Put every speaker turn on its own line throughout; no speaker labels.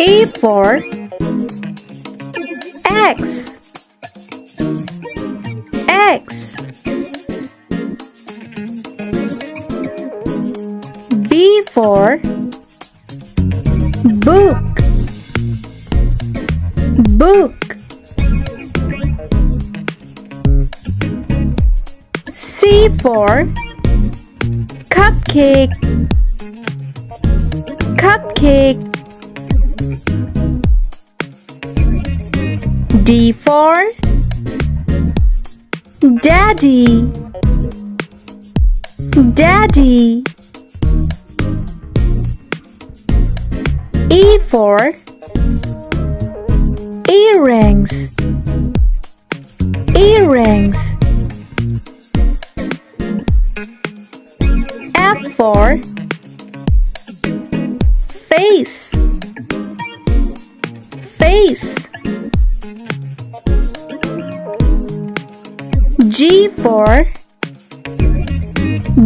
A for X. X. B for book. Book. C for cupcake. Cupcake. D for daddy. Daddy. E for earrings. Earrings. F for face. Face. G for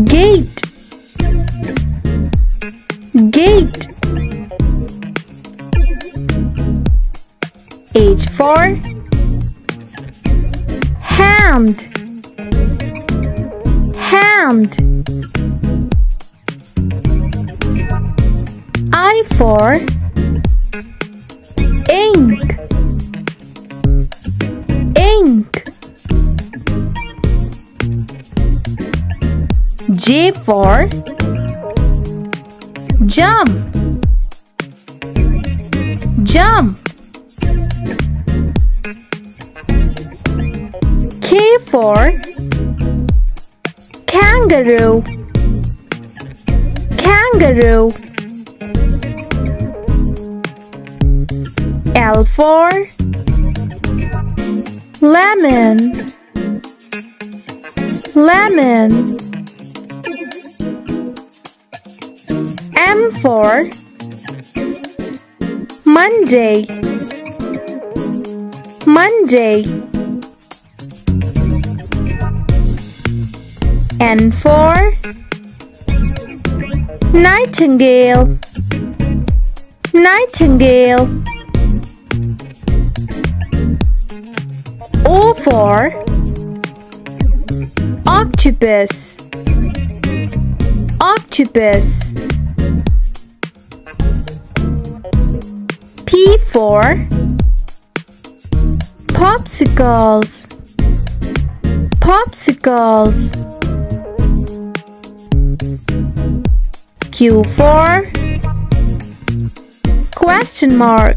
gate. Gate. H for hand. Hand. I for ink. Ink. J for jump. Jump. K for kangaroo. Kangaroo. L for lemon. Lemon. M for Monday. Monday. N for nightingale. Nightingale. O for octopus. Octopus. P for popsicles. Popsicles. Q for question mark.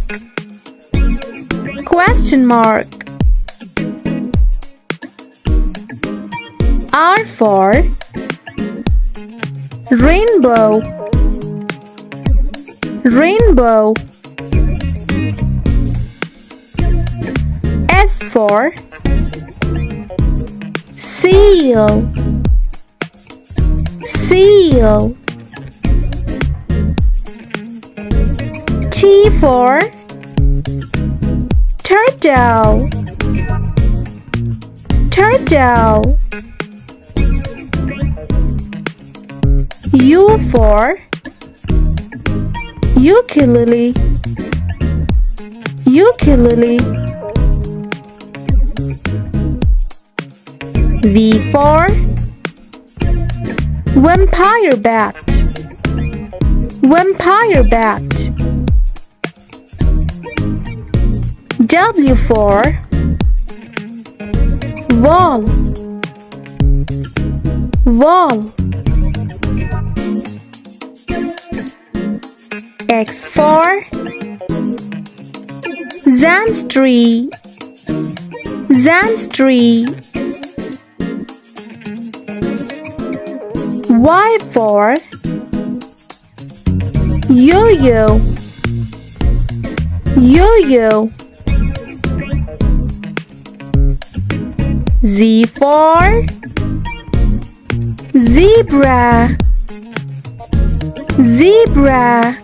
Question mark. R for rainbow. Rainbow. S for seal. Seal. T for turtle. Turtle. U for ukulele. Ukulele. V for vampire bat. Vampire bat. W for wall. Wall. X for Zan's tree. Zan's tree. Y for yo-yo. Yo-yo. Z for zebra. Zebra.